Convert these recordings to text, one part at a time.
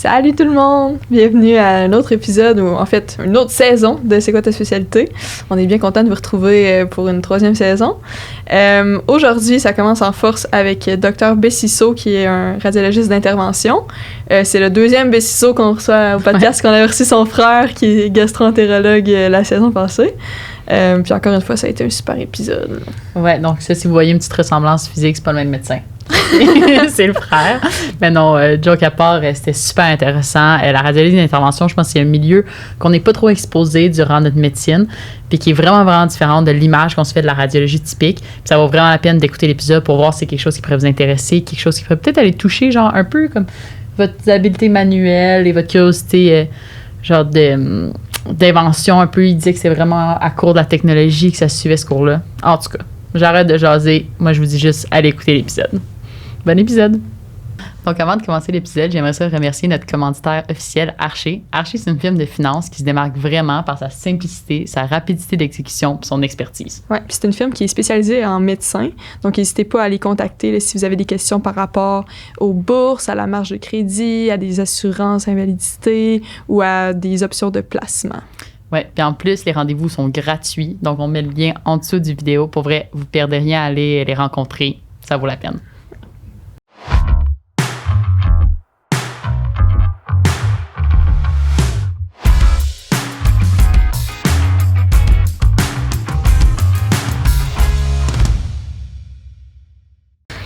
Salut tout le monde! Bienvenue à un autre épisode, ou en fait, une autre saison de C'est quoi ta spécialité? On est bien content de vous retrouver pour une troisième saison. Aujourd'hui, ça commence en force avec Dr Bessisseau, qui est un radiologiste d'intervention. C'est le deuxième Bessisseau qu'on reçoit au podcast, qu'on avait reçu son frère, qui est gastro-entérologue la saison passée. Puis encore une fois, ça a été un super épisode. Ouais, donc ça, si vous voyez une petite ressemblance physique, c'est pas le même médecin. C'est le frère. Mais non, joke à part, c'était super intéressant. La radiologie d'intervention, je pense que c'est un milieu qu'on n'est pas trop exposé durant notre médecine, puis qui est vraiment, vraiment différent de l'image qu'on se fait de la radiologie typique. Puis ça vaut vraiment la peine d'écouter l'épisode pour voir si c'est quelque chose qui pourrait vous intéresser, quelque chose qui pourrait peut-être aller toucher, genre un peu comme votre habileté manuelle et votre curiosité, genre d'invention un peu. Il disait que c'est vraiment à court de la technologie que ça suivait ce cours-là. En tout cas, j'arrête de jaser. Moi, je vous dis juste, allez écouter l'épisode. Bon épisode! Donc, avant de commencer l'épisode, j'aimerais ça remercier notre commanditaire officiel, Archer. Archer, c'est une firme de finance qui se démarque vraiment par sa simplicité, sa rapidité d'exécution et son expertise. Oui, puis c'est une firme qui est spécialisée en médecins. Donc, n'hésitez pas à les contacter là, si vous avez des questions par rapport aux bourses, à la marge de crédit, à des assurances invalidité ou à des options de placement. Oui, puis en plus, les rendez-vous sont gratuits. Donc, on met le lien en dessous du vidéo. Pour vrai, vous ne perdez rien à aller les rencontrer. Ça vaut la peine.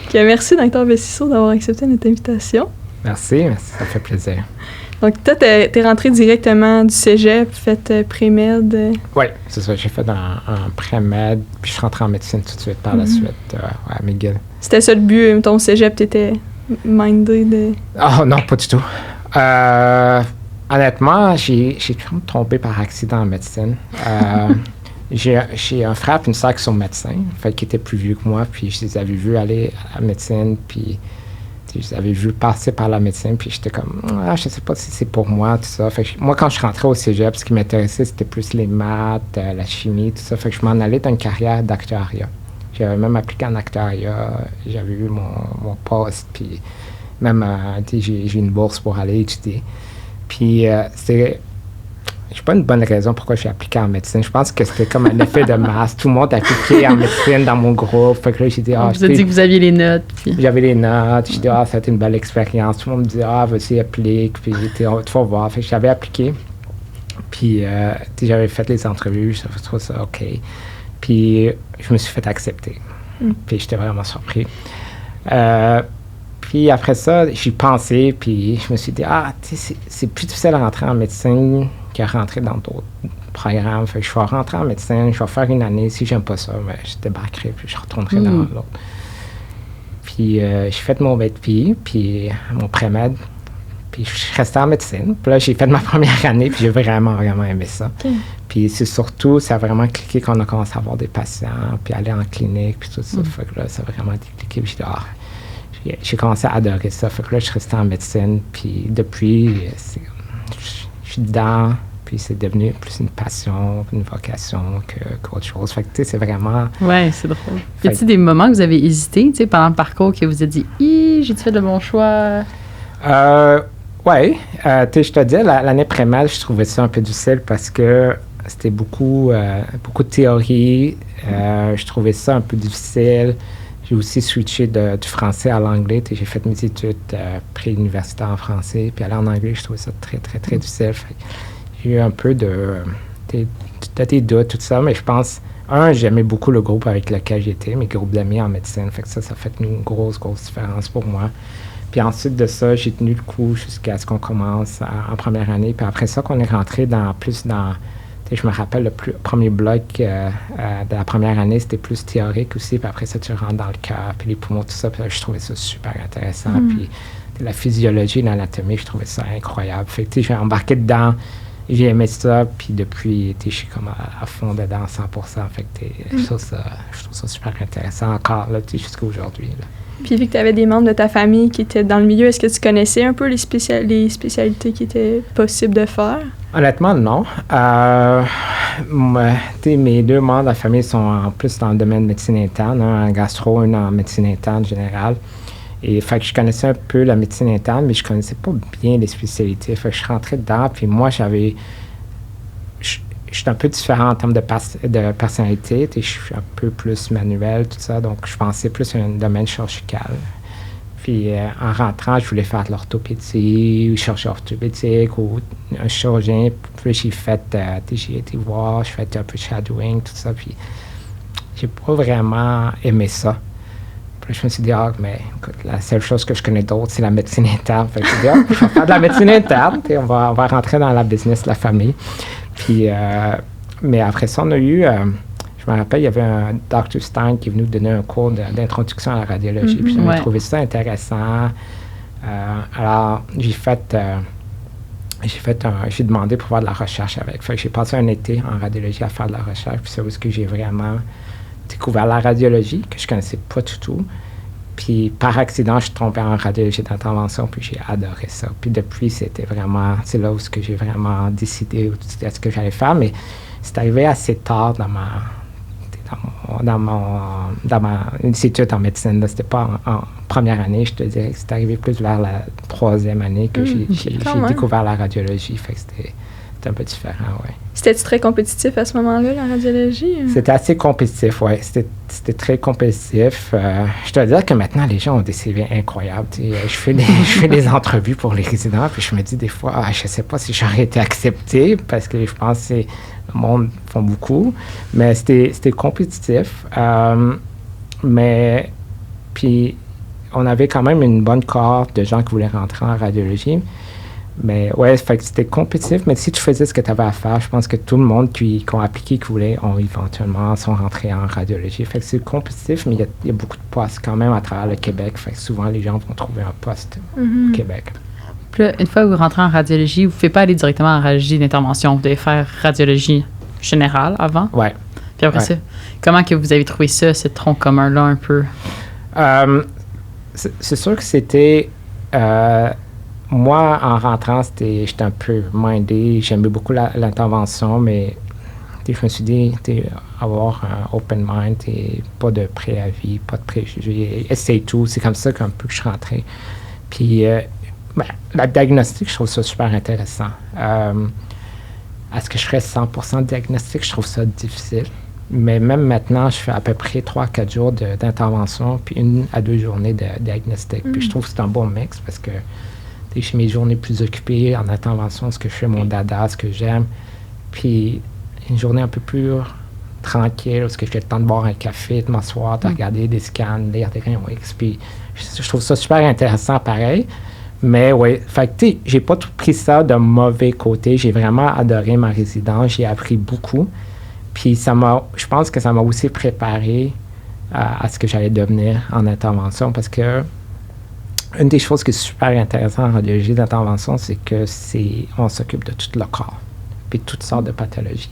Okay, merci, Dr Bessisseau, d'avoir accepté notre invitation. Merci, ça fait plaisir. Donc, toi, t'es rentré directement du cégep, fait pré-med. Oui, c'est ça. J'ai fait un pré-med, puis je suis rentré en médecine tout de suite par la suite à McGill. C'était ça le but, ton cégep, t'étais mindé de... Oh non, pas du tout. Honnêtement, j'ai tombé par accident en médecine. J'ai un frère et une sœur qui sont médecins, fait qu'ils étaient plus vieux que moi, puis je les avais vus aller à la médecine, puis je les avais vus passer par la médecine, puis j'étais comme, je sais pas si c'est pour moi, tout ça. Fait que moi, quand je rentrais au cégep, ce qui m'intéressait, c'était plus les maths, la chimie, tout ça. Fait que je m'en allais dans une carrière d'actuariat. J'avais même appliqué en actuariat, j'avais eu mon poste, puis même, j'ai une bourse pour aller étudier. Puis c'était... Je sais pas une bonne raison pourquoi j'ai appliqué en médecine. Je pense que c'était comme un effet de masse. Tout le monde a appliqué en médecine dans mon groupe. Fait que là, j'ai dit, vous avez dit que vous aviez les notes. Puis... J'avais les notes. J'ai dit, ça a été une belle expérience. Tout le monde me disait, vas-y, applique. Puis, tu vas voir. Fait que j'avais appliqué. Puis, j'avais fait les entrevues. Je trouvais ça OK. Puis, je me suis fait accepter. Puis, j'étais vraiment surpris. Puis, après ça, j'y pensais. Puis, je me suis dit, c'est plus difficile à rentrer en médecine qu'à rentrer dans d'autres programmes. Fait que je vais rentrer en médecine, je vais faire une année. Si j'aime pas ça, je débarquerai, puis je retournerai dans l'autre. Puis j'ai fait mon BEPI, puis mon pré-med, puis je suis resté en médecine. Puis là, j'ai fait ma première année, puis j'ai vraiment, vraiment aimé ça. Okay. Puis c'est surtout, ça a vraiment cliqué quand on a commencé à avoir des patients, puis aller en clinique, puis tout ça. Fait que là, ça a vraiment décliqué. Puis j'ai commencé à adorer ça. Fait que là, je suis resté en médecine, puis depuis, je suis dedans, puis c'est devenu plus une passion, une vocation qu'autre chose. Fait que, tu sais, c'est vraiment... Ouais, c'est drôle. Y a-t-il des moments que vous avez hésité, tu sais, pendant le parcours, que vous vous êtes dit « j'ai-tu fait le bon choix? » Oui. Tu sais, je te dis, l'année pré-med, je trouvais ça un peu difficile parce que c'était beaucoup de théorie. Je trouvais ça un peu difficile. J'ai aussi switché du français à l'anglais. J'ai fait mes études pré-universitaires en français. Puis aller en anglais, je trouvais ça très, très, très difficile. J'ai eu un peu des doutes, tout ça. Mais je pense, j'aimais beaucoup le groupe avec lequel j'étais, mes groupes d'amis en médecine. Fait que ça fait une grosse, grosse différence pour moi. Puis ensuite de ça, j'ai tenu le coup jusqu'à ce qu'on commence en première année. Puis après ça, qu'on est rentré plus dans... Je me rappelle, le premier bloc de la première année, c'était plus théorique aussi. Puis après ça, tu rentres dans le cœur, puis les poumons, tout ça. Puis là, je trouvais ça super intéressant. Puis la physiologie, l'anatomie, je trouvais ça incroyable. Fait que j'ai embarqué dedans, j'ai aimé ça. Puis depuis, je suis comme à fond dedans, 100%. Fait que je trouve ça super intéressant encore, là, jusqu'à aujourd'hui. Là. Puis vu que tu avais des membres de ta famille qui étaient dans le milieu, est-ce que tu connaissais un peu les spécialités qui étaient possibles de faire? Honnêtement, non. Mes deux membres de la famille sont en plus dans le domaine de médecine interne, un en gastro, un en médecine interne générale. Et fait que je connaissais un peu la médecine interne, mais je connaissais pas bien les spécialités. Fait que je suis rentré dedans, puis moi, je suis un peu différent en termes de personnalité. Je suis un peu plus manuel, tout ça. Donc, je pensais plus à un domaine chirurgical. Puis, en rentrant, je voulais faire de l'orthopédie, ou chirurgie orthopédique, ou un chirurgien. Puis, j'ai été voir, j'ai fait un peu de shadowing, tout ça. Puis, j'ai pas vraiment aimé ça. Puis, je me suis dit, mais écoute, la seule chose que je connais d'autre, c'est la médecine interne. Fait que je me suis dit, je vais faire de la médecine interne, puis on va rentrer dans la business de la famille. Puis, mais après ça, on a eu, je me rappelle, il y avait un Dr. Stein qui est venu donner un cours d'introduction à la radiologie. Puis j'avais trouvé ça intéressant. Alors, j'ai demandé pour faire de la recherche avec. Fait que j'ai passé un été en radiologie à faire de la recherche. Puis c'est où que j'ai vraiment découvert la radiologie, que je connaissais pas du tout. Puis par accident, je suis tombé en radiologie d'intervention, puis j'ai adoré ça. Puis depuis, c'est là où j'ai vraiment décidé ce que j'allais faire. Mais c'est arrivé assez tard dans ma étude en médecine. Là. C'était pas en première année, je te dirais que c'est arrivé plus vers la 3e année que j'ai découvert la radiologie. Fait que c'était un peu différent, oui. C'était-tu très compétitif à ce moment-là, la radiologie? C'était assez compétitif, oui. C'était très compétitif. Je dois dire que maintenant, les gens ont des CV incroyables. Je fais des entrevues pour les résidents, puis je me dis des fois, je ne sais pas si j'aurais été accepté, parce que je pense que le monde font beaucoup. Mais c'était compétitif. Mais, puis, on avait quand même une bonne cohorte de gens qui voulaient rentrer en radiologie. Mais ouais, fait que c'était compétitif, mais si tu faisais ce que tu avais à faire, je pense que tout le monde qui ont appliqué, qui voulait, sont rentrés en radiologie. Fait que c'est compétitif, mais il y a beaucoup de postes quand même à travers le Québec. Fait que souvent, les gens vont trouver un poste au Québec. Puis là, une fois que vous rentrez en radiologie, vous ne pouvez pas aller directement en radiologie d'intervention. Vous devez faire radiologie générale avant. Ouais. Puis après ça, comment que vous avez trouvé ça, ce tronc commun-là un peu? C'est sûr que c'était... moi, en rentrant, j'étais un peu mindé. J'aimais beaucoup l'intervention, mais je me suis dit, avoir un open mind, pas de préavis, pas de préjugés, essaye tout. C'est comme ça qu'un peu que je suis rentré. Puis, la diagnostic, je trouve ça super intéressant. Est-ce que je ferais 100% de diagnostic? Je trouve ça difficile. Mais même maintenant, je fais à peu près 3-4 jours d'intervention, puis 1 à 2 journées de diagnostic. Puis je trouve que c'est un bon mix parce que j'ai mes journées plus occupées en intervention, ce que je fais, mon dada, ce que j'aime. Puis une journée un peu plus tranquille, parce que j'ai le temps de boire un café, de m'asseoir, de regarder des scans, lire des rayons X. Puis je trouve ça super intéressant pareil. Mais oui, fait que j'ai pas tout pris ça de mauvais côté. J'ai vraiment adoré ma résidence. J'ai appris beaucoup. Puis je pense que ça m'a aussi préparé à ce que j'allais devenir en intervention parce que une des choses qui est super intéressante en radiologie d'intervention, c'est que on s'occupe de tout le corps, puis toutes sortes de pathologies.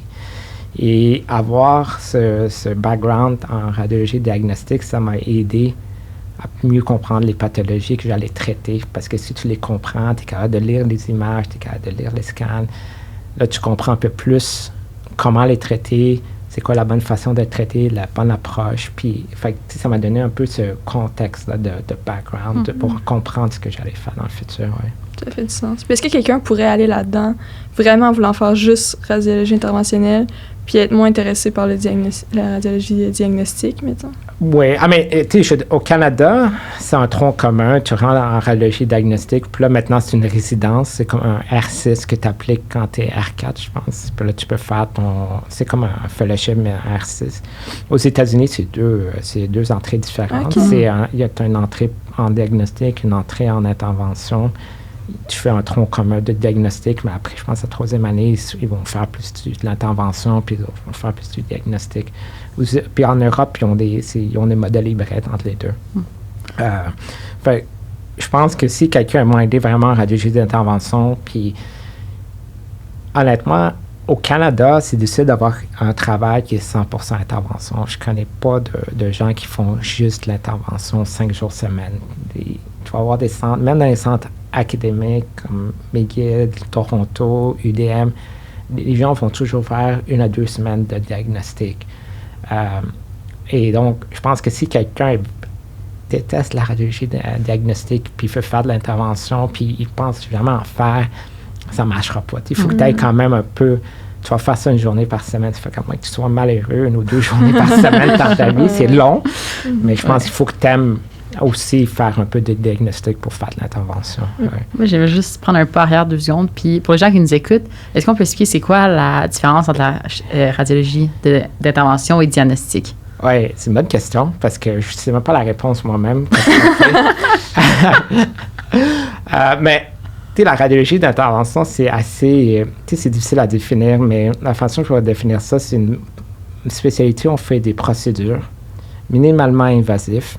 Et avoir ce background en radiologie diagnostique, ça m'a aidé à mieux comprendre les pathologies que j'allais traiter. Parce que si tu les comprends, tu es capable de lire les images, tu es capable de lire les scans. Là, tu comprends un peu plus comment les traiter, c'est quoi la bonne façon de traiter, la bonne approche. Puis, ça m'a donné un peu ce contexte là, de background pour comprendre ce que j'allais faire dans le futur. Ouais. Ça fait du sens. Puis est-ce que quelqu'un pourrait aller là-dedans, vraiment en voulant faire juste radiologie interventionnelle, puis être moins intéressé par la radiologie diagnostique, mettons? Oui. Mais au Canada, c'est un tronc commun. Tu rentres en radiologie diagnostique, puis là, maintenant, c'est une résidence. C'est comme un R6 que tu appliques quand tu es R4, je pense. Puis là, tu peux faire c'est comme un fellowship, mais un R6. Aux États-Unis, c'est deux entrées différentes. Okay. Il y a une entrée en diagnostic, une entrée en intervention. Tu fais un tronc commun de diagnostic, mais après, je pense, la 3e année, ils vont faire plus de l'intervention, puis ils vont faire plus du diagnostic. Puis en Europe, ils ont des modèles hybrides entre les deux. Je pense que si quelqu'un m'a aidé vraiment en radiologie d'intervention, puis honnêtement, au Canada, c'est difficile d'avoir un travail qui est 100% intervention. Je connais pas de gens qui font juste l'intervention 5 jours semaine. Tu vas avoir des centres, même dans les centres académiques comme McGill, Toronto, UDM, les gens vont toujours faire 1 à 2 semaines de diagnostic. Et donc, je pense que si quelqu'un déteste la radiologie diagnostique, puis il veut faire de l'intervention, puis il pense vraiment en faire, ça ne marchera pas. Il faut que tu ailles quand même un peu. Tu vas faire ça une journée par semaine. Ça fait quand même que tu sois malheureux 1 ou 2 journées par semaine dans ta vie. C'est long, mais je pense qu'il faut que tu aimes aussi faire un peu de diagnostic pour faire de l'intervention. Ouais. Moi, je vais juste prendre un pas arrière 2 secondes. Puis pour les gens qui nous écoutent, est-ce qu'on peut expliquer c'est quoi la différence entre la radiologie d'intervention et diagnostic? Oui, c'est une bonne question parce que je ne sais même pas la réponse moi-même. Mais la radiologie d'intervention, c'est assez... c'est difficile à définir, mais la façon que je vais définir ça, c'est une spécialité où on fait des procédures minimalement invasives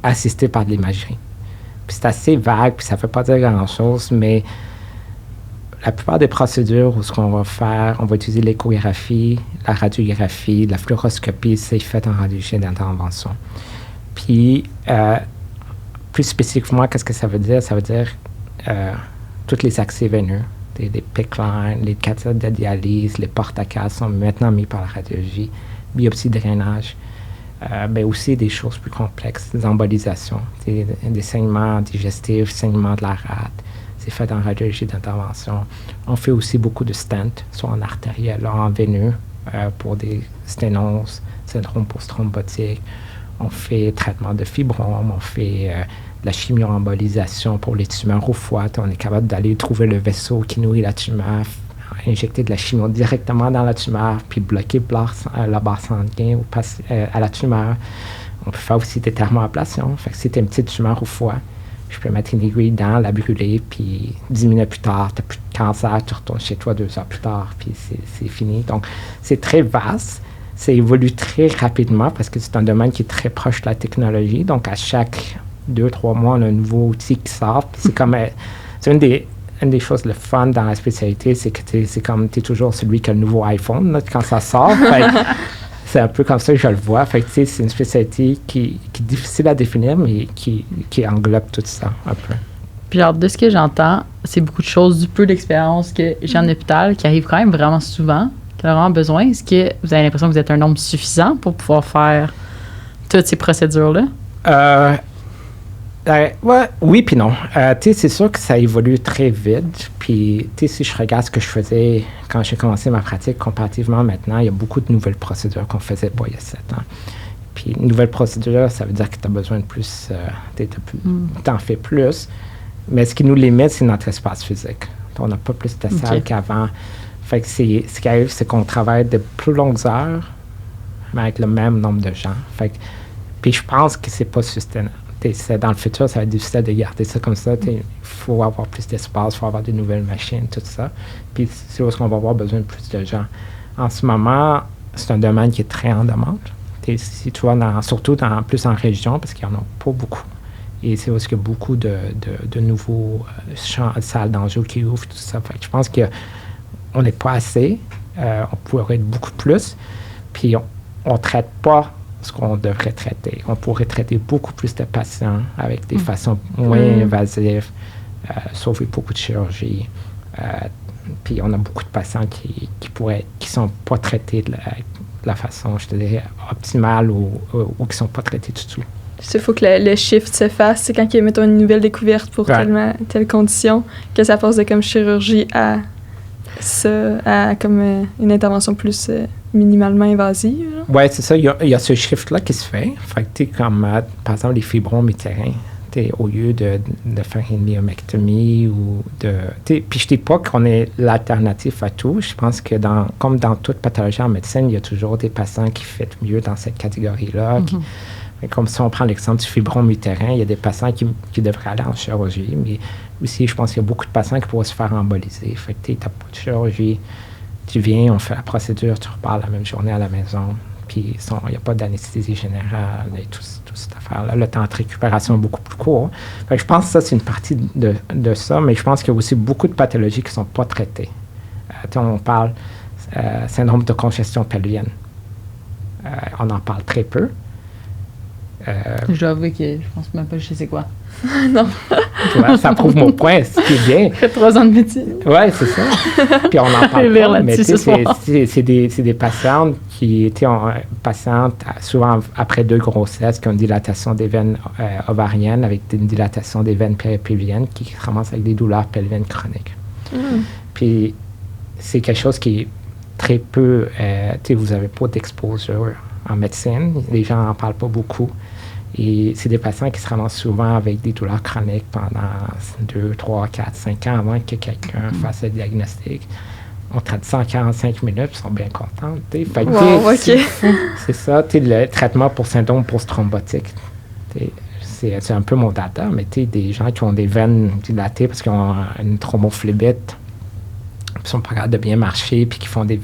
assistées par de l'imagerie. Puis c'est assez vague, puis ça ne veut pas dire grand-chose, mais la plupart des procédures où ce qu'on va faire, on va utiliser l'échographie, la radiographie, la fluoroscopie, c'est fait en radiologie d'intervention. Puis... plus spécifiquement, qu'est-ce que ça veut dire? Ça veut dire tous les accès veineux, des PICC lines, les cathéters de dialyse, les porte-à-cases sont maintenant mis par la radiologie, biopsie de drainage, mais aussi des choses plus complexes, des embolisations, des saignements digestifs, saignements de la rate, c'est fait en radiologie d'intervention. On fait aussi beaucoup de stents, soit en artériel, en veineux, pour des sténoses, syndrome post-thrombotique. On fait traitement de fibromes, on fait de la chimio-embolisation pour les tumeurs au foie. On est capable d'aller trouver le vaisseau qui nourrit la tumeur, injecter de la chimio directement dans la tumeur, puis bloquer le bas sanguin à la tumeur. On peut faire aussi des thermoablations. Fait que si tu as une petite tumeur au foie, je peux mettre une aiguille dedans, la brûler, puis 10 minutes plus tard, tu n'as plus de cancer, tu retournes chez toi 2 heures plus tard, puis c'est fini. Donc, c'est très vaste. Ça évolue très rapidement parce que c'est un domaine qui est très proche de la technologie. Donc, à chaque 2-3 mois, on a un nouveau outil qui sort. Puis c'est une des choses le fun dans la spécialité, c'est que c'est comme tu es toujours celui qui a le nouveau iPhone là, quand ça sort. C'est un peu comme ça que je le vois. Fait que, c'est une spécialité qui est difficile à définir, mais qui englobe tout ça un peu. Puis alors, de ce que j'entends, c'est beaucoup de choses, du peu d'expérience que j'ai en hôpital qui arrivent quand même vraiment souvent. Qui a vraiment besoin. Est-ce que vous avez l'impression que vous êtes un nombre suffisant pour pouvoir faire toutes ces procédures-là? Ouais, oui puis non. C'est sûr que ça évolue très vite. Puis, si je regarde ce que je faisais quand j'ai commencé ma pratique comparativement maintenant, il y a beaucoup de nouvelles procédures qu'on ne faisait pas il y a 7 ans. Puis, une nouvelle procédure, ça veut dire que tu as besoin de plus, t'en fais plus. Mais ce qui nous limite, c'est notre espace physique. On n'a pas plus de salle qu'avant. Fait que ce qui arrive, c'est qu'on travaille de plus longues heures, mais avec le même nombre de gens. Fait que, puis je pense que c'est pas soutenable. Dans le futur, ça va être difficile de garder ça comme ça. Il faut avoir plus d'espace, il faut avoir de nouvelles machines, tout ça. Puis c'est où est-ce qu'on va avoir besoin de plus de gens. En ce moment, c'est un domaine qui est très en demande. Si tu vois, surtout plus en région, parce qu'il n'y en a pas beaucoup. Et c'est aussi qu'il y a beaucoup de nouveaux salles d'enjeux qui ouvrent, tout ça. Fait que je pense qu'on n'est pas assez. On pourrait être beaucoup plus. Puis on ne traite pas ce qu'on devrait traiter. On pourrait traiter beaucoup plus de patients avec des façons moins invasives, sauver beaucoup de chirurgie. Puis on a beaucoup de patients qui sont pas traités de la façon, je te dirais, optimale ou qui sont pas traités du tout. Il faut que le shift se fasse. C'est quand il y a, mettons, une nouvelle découverte pour telle condition, que ça passe de comme chirurgie à comme une intervention plus minimalement invasive. Oui, c'est ça. Il y a ce shift-là qui se fait. Fait que comme, par exemple, les fibromes utérins, au lieu de faire une myomectomie ou puis je ne dis pas qu'on est l'alternative à tout. Je pense que comme dans toute pathologie en médecine, il y a toujours des patients qui font mieux dans cette catégorie-là. Comme si on prend l'exemple du fibrome utérin, il y a des patients qui devraient aller en chirurgie, mais aussi, je pense qu'il y a beaucoup de patients qui pourraient se faire emboliser. Fait que tu n'as pas de chirurgie, tu viens, on fait la procédure, tu repars la même journée à la maison, puis il n'y a pas d'anesthésie générale et tout cette affaire-là. Le temps de récupération est beaucoup plus court. Fait que je pense que ça, c'est une partie de ça, mais je pense qu'il y a aussi beaucoup de pathologies qui ne sont pas traitées. On parle syndrome de congestion pelvienne. On en parle très peu. Je dois avouer que je pense même pas que je sais quoi. Non. Tu vois, ça prouve mon point, ce qui est bien. Après 3 ans de métier. Oui, c'est ça. Puis on en parle Lire pas, mais là-dessus tu sais, ce soir. c'est des patientes qui étaient patientes souvent après 2 grossesses qui ont une dilatation des veines ovariennes avec une dilatation des veines péripelviennes qui se ramassent avec des douleurs pelviennes chroniques. Puis c'est quelque chose qui est très peu, tu sais, vous n'avez pas d'exposure en médecine, les gens n'en parlent pas beaucoup. Et c'est des patients qui se ramassent souvent avec des douleurs chroniques pendant 2, 3, 4, 5 ans avant que quelqu'un fasse le diagnostic. On traite ça en 45 minutes, ils sont bien contents. Fait que, Wow, OK. c'est ça, le traitement pour syndrome post-thrombotique. C'est un peu mon dada, mais des gens qui ont des veines dilatées parce qu'ils ont une thrombophlébite, qui sont pas capables de bien marcher, puis qui font des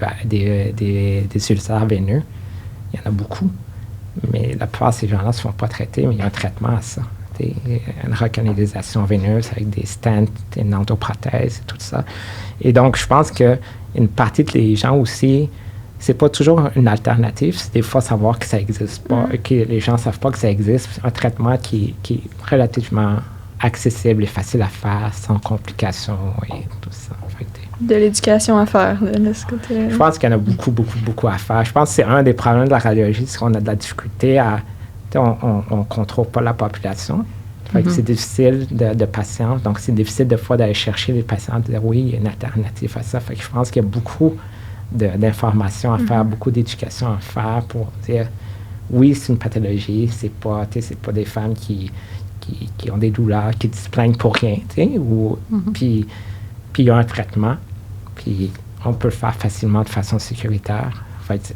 ulcères veineux. Il y en a beaucoup. Mais la plupart de ces gens-là ne se font pas traiter, mais il y a un traitement à ça. Une recanalisation veineuse avec des stents, une endoprothèse et tout ça. Et donc, je pense qu'une partie des gens aussi, c'est pas toujours une alternative, c'est des fois savoir que ça n'existe pas, que les gens ne savent pas que ça existe. C'est un traitement qui est relativement accessible et facile à faire, sans complications et tout ça. De l'éducation à faire, de ce côté-là. Je pense qu'il y en a beaucoup à faire. Je pense que c'est un des problèmes de la radiologie, c'est qu'on a de la difficulté à... On ne contrôle pas la population. Fait que c'est difficile de patience. Donc, c'est difficile des fois d'aller chercher les patients et de dire oui, il y a une alternative à ça. Fait que je pense qu'il y a beaucoup d'informations à faire, beaucoup d'éducation à faire pour dire oui, c'est une pathologie, c'est pas des femmes qui ont des douleurs, qui se plaignent pour rien, puis il y a un traitement, puis on peut le faire facilement de façon sécuritaire,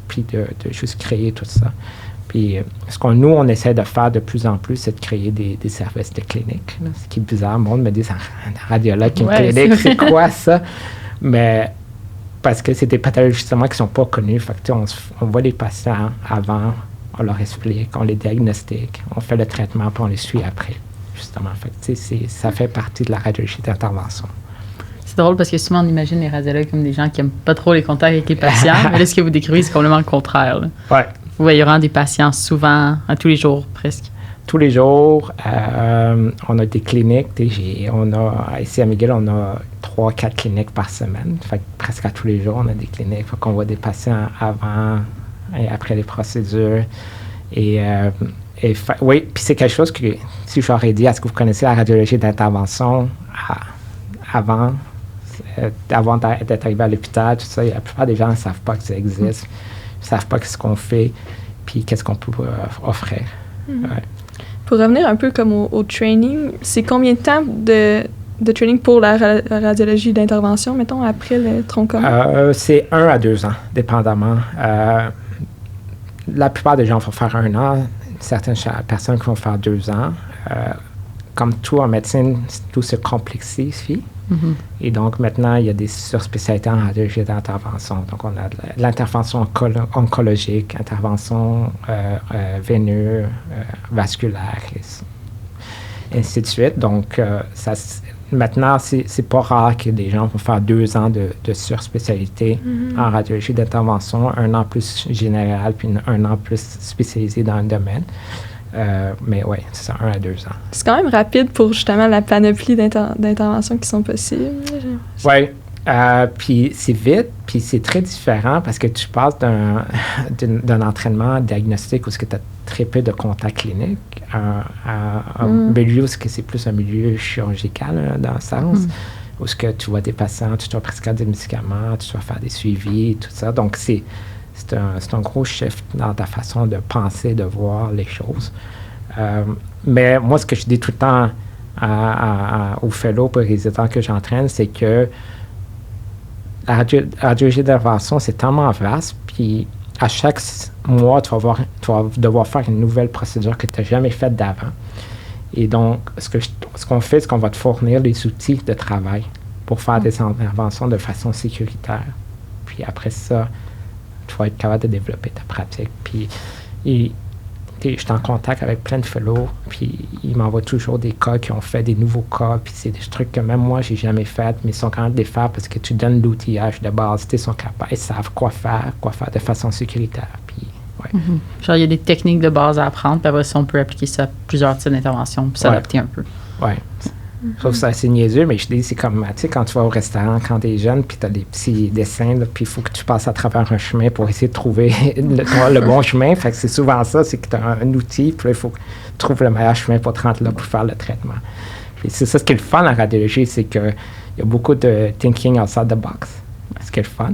puis de juste créer tout ça. Puis ce qu'on on essaie de faire de plus en plus, c'est de créer des services de clinique. Là. Ce qui est bizarre, le monde me dit un radiologue qui a une clinique, c'est quoi ça? Mais parce que c'est des pathologies justement qui ne sont pas connues. Fait que, on voit les patients avant, on leur explique, on les diagnostique, on fait le traitement, puis on les suit après, justement. Fait que, ça fait partie de la radiologie d'intervention. C'est drôle parce que souvent on imagine les radiologues comme des gens qui n'aiment pas trop les contacts avec les patients, mais là, ce que vous décrivez, c'est complètement le contraire. Là. Ouais. Vous voyez vraiment des patients souvent, à tous les jours presque. Tous les jours, on a des cliniques. Ici à McGill, on a 3-4 cliniques par semaine. Fait que presque à tous les jours, on a des cliniques. Fait qu'on voit des patients avant et après les procédures. Oui, puis c'est quelque chose que, si j'aurais dit, est-ce que vous connaissez la radiologie d'intervention avant d'être arrivé à l'hôpital, tout ça, la plupart des gens ne savent pas que ça existe, ne savent pas ce qu'on fait, puis qu'est-ce qu'on peut offrir. Ouais. Pour revenir un peu comme au training, c'est combien de temps de training pour la radiologie d'intervention, mettons, après le tronc commun? C'est 1 à 2 ans, dépendamment. La plupart des gens vont faire 1 an, certaines personnes qui vont faire 2 ans. Comme tout en médecine, tout se complexifie. Et donc, maintenant, il y a des surspécialités en radiologie d'intervention. Donc, on a de l'intervention oncologique, intervention veineuse, vasculaire, et ainsi de suite. Donc, maintenant, c'est pas rare que des gens vont faire 2 ans de surspécialité en radiologie d'intervention, 1 an plus général, puis 1 an plus spécialisé dans le domaine. Mais oui, c'est ça, 1 à 2 ans. C'est quand même rapide pour justement la panoplie d'interventions qui sont possibles. Oui, puis c'est vite, puis c'est très différent parce que tu passes d'un entraînement diagnostique où tu as très peu de contacts cliniques à un milieu où c'est plus un milieu chirurgical dans le sens, où tu vois des patients, tu dois prescrire des médicaments, tu dois faire des suivis, tout ça. Donc, c'est un gros shift dans ta façon de penser, de voir les choses. Mais moi, ce que je dis tout le temps aux fellows, aux résidents que j'entraîne, c'est que la radiologie d'intervention, c'est tellement vaste, puis à chaque mois, tu vas devoir faire une nouvelle procédure que tu n'as jamais faite d'avant. Et donc, ce qu'on fait, c'est qu'on va te fournir les outils de travail pour faire des interventions de façon sécuritaire. Puis après ça, tu vas être capable de développer ta pratique. Puis, je suis en contact avec plein de fellows, puis ils m'envoient toujours des cas qui ont fait des nouveaux cas, puis c'est des trucs que même moi, j'ai jamais fait, mais ils sont capables de les faire parce que tu donnes l'outillage de base, ils sont capables, ils savent quoi faire de façon sécuritaire. Puis, Ouais. Genre, il y a des techniques de base à apprendre, puis après ça, on peut appliquer ça à plusieurs types d'interventions, puis s'adapter un peu. Ouais. Je trouve ça assez niaiseux, mais je dis, c'est comme, tu sais, quand tu vas au restaurant, quand t'es jeune, puis t'as des petits dessins, là, puis il faut que tu passes à travers un chemin pour essayer de trouver le bon chemin. Fait que c'est souvent ça, c'est que tu as un outil, puis là, il faut que tu trouves le meilleur chemin pour te rendre là pour faire le traitement. Puis c'est ça, ce qui est le fun en radiologie, c'est qu'il y a beaucoup de thinking outside the box. Ce qui est le fun.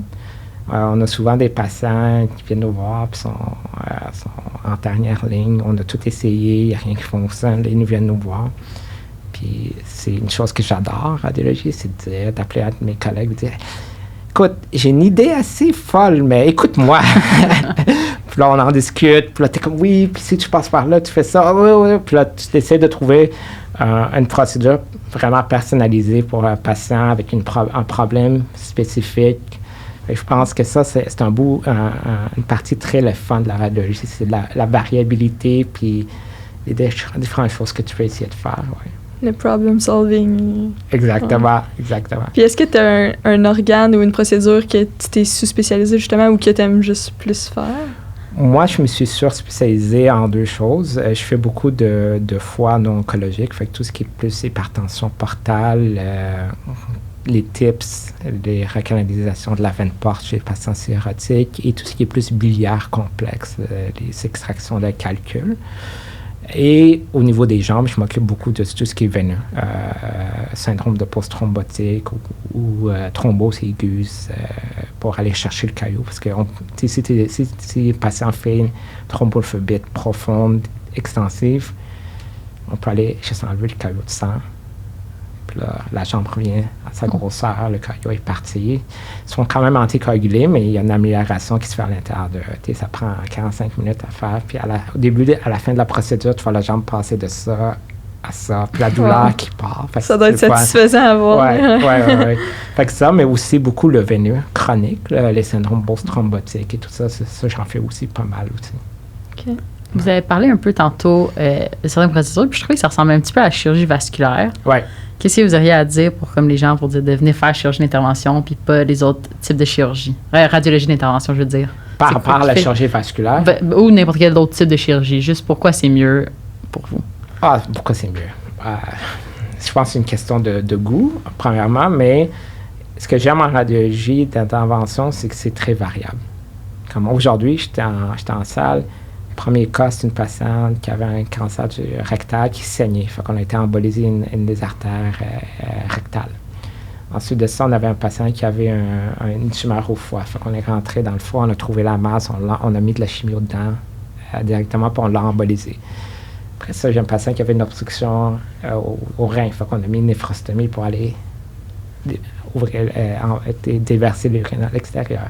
On a souvent des patients qui viennent nous voir, puis sont en dernière ligne. On a tout essayé, il n'y a rien qui fonctionne, ils nous viennent nous voir. Puis c'est une chose que j'adore en radiologie, c'est d'appeler un de mes collègues et de dire « Écoute, j'ai une idée assez folle, mais écoute-moi! » Puis là, on en discute, puis là, t'es comme « Oui, puis si tu passes par là, tu fais ça. Oui. » Puis là, tu essaies de trouver une procédure vraiment personnalisée pour un patient avec un problème spécifique. Et je pense que ça, c'est une partie très le fun de la radiologie, c'est la variabilité, puis les différentes choses que tu peux essayer de faire, ouais. Le problem solving. Exactement. Puis est-ce que tu as un organe ou une procédure que tu t'es sous-spécialisé justement ou que tu aimes juste plus faire? Moi, je me suis surspécialisé en 2 choses. Je fais beaucoup de foie non oncologique, fait que tout ce qui est plus hypertension portale, les TIPS, les recanalisations de la veine porte chez les patients cirrhotiques et tout ce qui est plus biliaire complexe, les extractions de calcul. Et au niveau des jambes, je m'occupe beaucoup de tout ce qui est veineux, syndrome de post-thrombotique ou thrombose aiguë pour aller chercher le caillot. Parce que si le patient fait une thrombophobite profonde, extensive, on peut aller juste enlever le caillot de sang. Puis là, la jambe revient à sa grosseur, le caillot est parti. Ils sont quand même anticoagulés, mais il y a une amélioration qui se fait à l'intérieur de... Ça prend 45 minutes à faire. Puis au début, à la fin de la procédure, tu vois la jambe passer de ça à ça. Puis la douleur qui part. Ça doit être satisfaisant à voir. Oui. Fait que ça, mais aussi beaucoup le veineux chronique, les syndromes post-thrombotiques et tout ça. Ça, j'en fais aussi pas mal aussi. OK. Vous avez parlé un peu tantôt de certaines procédures, puis je trouvais que ça ressemble un petit peu à la chirurgie vasculaire. Oui. Qu'est-ce que vous auriez à dire pour comme les gens pour dire de venir faire chirurgie d'intervention puis pas les autres types de chirurgie? Radiologie d'intervention, je veux dire. Par rapport à la chirurgie vasculaire? Ou n'importe quel autre type de chirurgie. Juste pourquoi c'est mieux pour vous? Pourquoi c'est mieux? Je pense que c'est une question de goût, premièrement, mais ce que j'aime en radiologie d'intervention, c'est que c'est très variable. Comme aujourd'hui, j'étais en salle. Le premier cas, c'est une patiente qui avait un cancer rectal qui saignait. Fait qu'on a été embolisé une des artères rectales. Ensuite de ça, on avait un patient qui avait une tumeur au foie. Fait qu'on est rentré dans le foie, on a trouvé la masse, on a mis de la chimio dedans directement, puis on l'a embolisé. Après ça, j'ai un patient qui avait une obstruction au rein. Fait qu'on a mis une néphrostomie pour aller déverser l'urine à l'extérieur.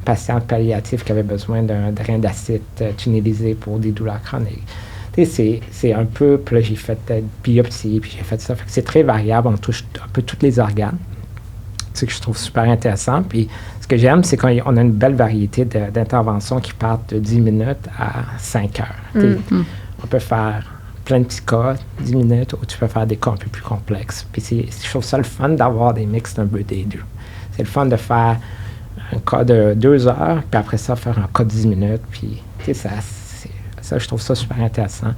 Patient palliatif qui avait besoin d'un drain d'acide tunnelisé pour des douleurs chroniques. C'est un peu... Puis là, j'ai fait biopsie, puis j'ai fait ça. Fait que c'est très variable, on touche un peu tous les organes. C'est ce que je trouve super intéressant. Puis ce que j'aime, c'est qu'on a une belle variété d'interventions qui partent de 10 minutes à 5 heures. On peut faire plein de petits cas, 10 minutes, ou tu peux faire des cas un peu plus complexes. Puis je trouve ça le fun d'avoir des mix un peu des deux. C'est le fun de faire un cas de 2 heures, puis après ça, faire un cas de 10 minutes. Puis, ça, je trouve ça super intéressant.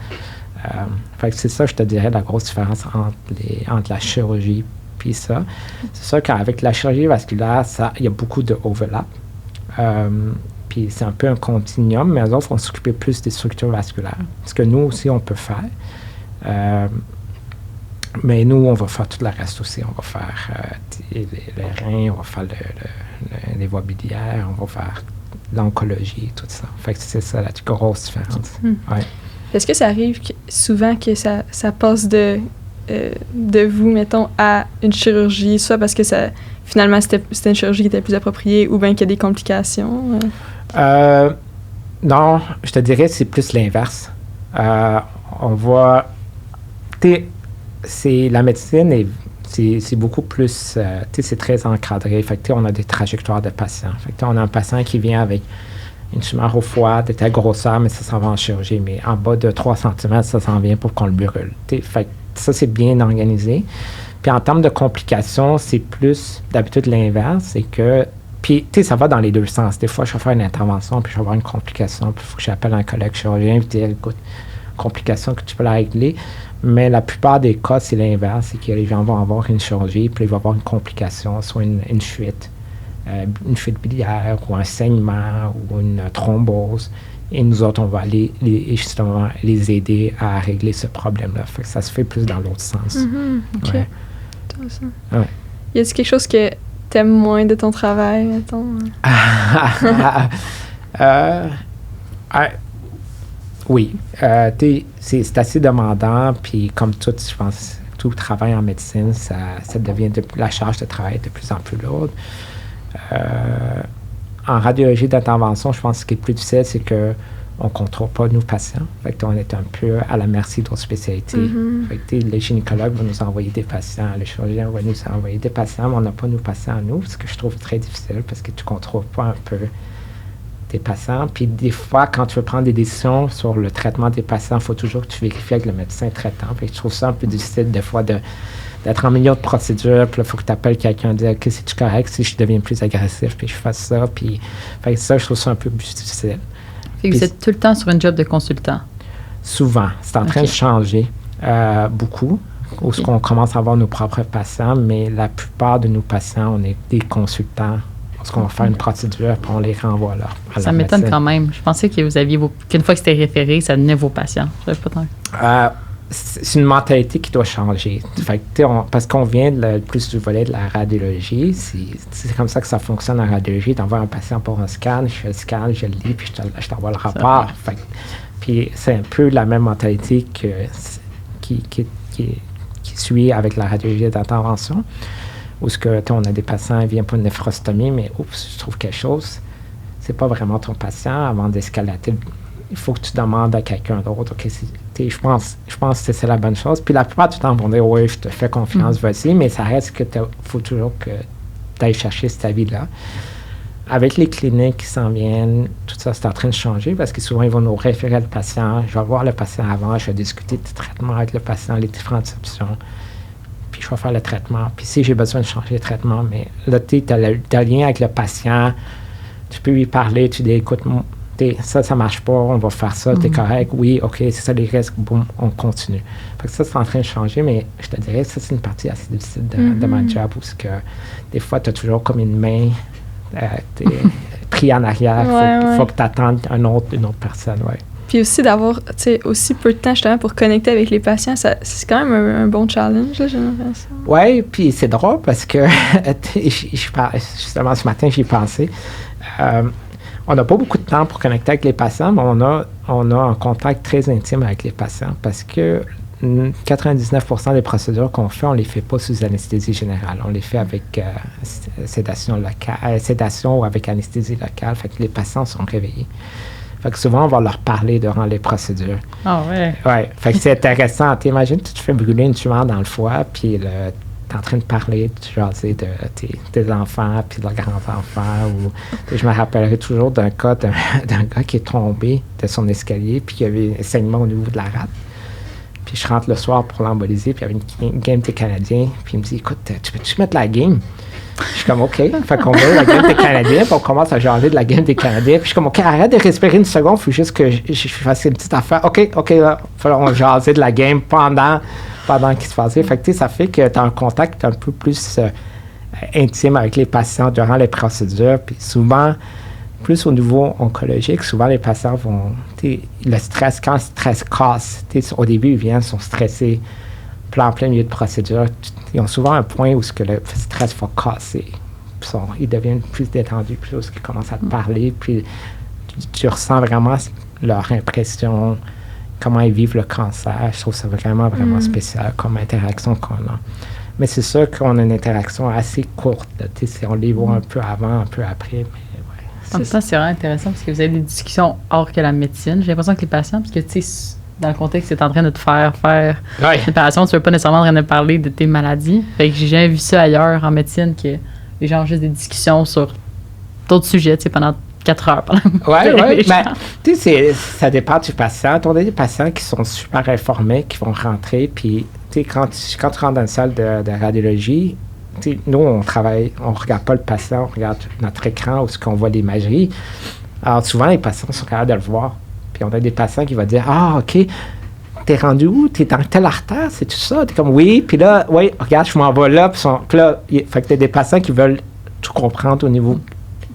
Fait que c'est ça, je te dirais, la grosse différence entre la chirurgie puis ça. C'est sûr qu'avec la chirurgie vasculaire, il y a beaucoup de overlap. Puis c'est un peu un continuum, mais eux autres vont s'occuper plus des structures vasculaires. Ce que nous aussi, on peut faire. Mais nous, on va faire tout le reste aussi. On va faire les reins, on va faire les voies biliaires, on va faire l'oncologie, tout ça. Fait que c'est ça la grosse différence. Ouais. Est-ce que ça arrive souvent que ça passe de vous, mettons, à une chirurgie, soit parce que finalement c'était une chirurgie qui était plus appropriée ou bien qu'il y a des complications? Non, je te dirais que c'est plus l'inverse. On voit... la médecine c'est beaucoup plus, c'est très encadré. Fait que on a des trajectoires de patients. Fait que on a un patient qui vient avec une tumeur au foie de telle grosseur, mais ça s'en va en chirurgie. Mais en bas de 3 cm, ça s'en vient pour qu'on le brûle. Fait que ça, c'est bien organisé. Puis en termes de complications, c'est plus d'habitude l'inverse. C'est que, Puis, tu sais, ça va dans les deux sens. Des fois, je vais faire une intervention, puis je vais avoir une complication, puis il faut que j'appelle un collègue chirurgien, puis dire, écoute, complication que tu peux la régler. Mais la plupart des cas, c'est l'inverse, c'est que les gens vont avoir une chirurgie, puis ils vont avoir une complication, soit une fuite biliaire, ou un saignement, ou une thrombose. Et nous autres, on va aller justement les aider à régler ce problème-là. Fait que ça se fait plus dans l'autre sens. OK. Ouais. Intéressant. Ouais. Y a-t-il quelque chose que t'aimes moins de ton travail, mettons? Oui. C'est assez demandant, puis comme tout, je pense, tout travail en médecine, ça devient la charge de travail est de plus en plus lourde. En radiologie d'intervention, je pense que ce qui est plus difficile, c'est qu'on ne contrôle pas nos patients. Fait qu'on est un peu à la merci d'autres spécialités. Fait que, le gynécologue va nous envoyer des patients, le chirurgien va nous envoyer des patients, mais on n'a pas nos patients à nous, ce que je trouve très difficile parce que tu ne contrôles pas un peu tes patients. Puis des fois, quand tu veux prendre des décisions sur le traitement des patients, il faut toujours que tu vérifies avec le médecin traitant. Fait que je trouve ça un peu difficile des fois d'être en milieu de procédure, puis là, il faut que tu appelles quelqu'un et dire « OK, c'est-tu correct si je deviens plus agressif, puis je fasse ça? » Puis, fait que ça, je trouve ça un peu plus difficile. Fait que vous êtes tout le temps sur une job de consultant? Souvent. C'est en train de changer beaucoup, où ce qu'on commence à avoir nos propres patients, mais la plupart de nos patients, on est des consultants. Parce qu'on va faire une procédure, puis on les renvoie là. Ça m'étonne quand même. Je pensais que vous aviez qu'une fois que c'était référé, ça devenait vos patients. Je savais pas tant. C'est une mentalité qui doit changer. Fait que, parce qu'on vient plus du volet de la radiologie, c'est comme ça que ça fonctionne en radiologie. T'envoies un patient pour un scan, je fais le scan, je le lis, puis je t'envoie le rapport. Puis c'est un peu la même mentalité qui suit avec la radiologie d'intervention, où on a des patients qui viennent pour une néphrostomie, mais oups, je trouve quelque chose, c'est pas vraiment ton patient avant d'escalader. Il faut que tu demandes à quelqu'un d'autre. OK, je pense que c'est la bonne chose. Puis la plupart du temps, on va dire, oui, je te fais confiance, vas-y, mais ça reste que faut toujours que tu ailles chercher cet avis-là. Avec les cliniques qui s'en viennent, tout ça, c'est en train de changer parce que souvent, ils vont nous référer le patient. Je vais voir le patient avant, je vais discuter du traitement avec le patient, les différentes options. Puis je vais faire le traitement. Puis si j'ai besoin de changer le traitement, mais là, tu as le lien avec le patient, tu peux lui parler, tu dis, écoute, ça marche pas, on va faire ça, t'es correct, oui, OK, c'est ça les risques, boum, on continue. Fait que ça, c'est en train de changer, mais je te dirais que ça, c'est une partie assez difficile de ma job, parce que des fois, tu as toujours comme une main pris en arrière, faut que tu attendes une autre personne, ouais. Puis aussi d'avoir, aussi peu de temps justement pour connecter avec les patients, c'est quand même un bon challenge, là, j'ai l'impression. Oui, puis c'est drôle parce que, justement, ce matin, j'y ai pensé. On n'a pas beaucoup de temps pour connecter avec les patients, mais on a un contact très intime avec les patients parce que 99% des procédures qu'on fait, on ne les fait pas sous anesthésie générale. On les fait avec sédation ou avec anesthésie locale. Fait que les patients sont réveillés. Fait que souvent, on va leur parler durant les procédures. Ah ouais? Ouais. Fait que c'est intéressant. T'imagines, tu te fais brûler une tumeur dans le foie, puis t'es en train de parler, de tes enfants, puis de leurs grands-enfants. Je me rappellerai toujours d'un cas d'un gars qui est tombé de son escalier, puis il y avait un saignement au niveau de la rate. Puis je rentre le soir pour l'emboliser, puis il y avait une game des Canadiens, puis il me dit, écoute, tu peux-tu mettre la game? Je suis comme, OK. Fait qu'on met la game des Canadiens, puis on commence à jaser de la game des Canadiens. Puis je suis comme, OK, arrête de respirer une seconde, il faut juste que je fasse une petite affaire. OK, là, on jasait de la game pendant qu'il se passait. Fait que, ça fait que tu as un contact un peu plus intime avec les patients durant les procédures. Puis souvent, plus au niveau oncologique, souvent les patients vont, le stress, quand le stress casse, au début, ils sont stressés. En plein milieu de procédure, ils ont souvent un point où le stress va casser. Ils deviennent plus détendus, puis ils commencent à te parler, puis tu ressens vraiment leur impression, comment ils vivent le cancer. Je trouve ça vraiment, vraiment spécial comme interaction qu'on a. Mais c'est sûr qu'on a une interaction assez courte. On les voit un peu avant, un peu après. Mais en même temps, c'est vraiment intéressant parce que vous avez des discussions hors que la médecine. J'ai l'impression que les patients, parce que dans le contexte, tu es en train de te faire une opération, tu ne veux pas nécessairement en train de parler de tes maladies. Fait que j'ai jamais vu ça ailleurs en médecine, que les gens ont juste des discussions sur d'autres sujets, pendant 4 heures. Oui. Mais ça dépend du patient. On a des patients qui sont super informés, qui vont rentrer, puis quand tu rentres dans une salle de radiologie, nous, on travaille, on ne regarde pas le patient, on regarde notre écran où on voit l'imagerie. Alors, souvent, les patients sont capables de le voir. Puis, on a des patients qui vont dire « Ah, OK, t'es rendu où? T'es dans telle artère, c'est tout ça? » T'es comme « Oui. » Puis là, « Oui, regarde, je m'en vais là. » Puis là, fait que t'as des patients qui veulent tout comprendre au niveau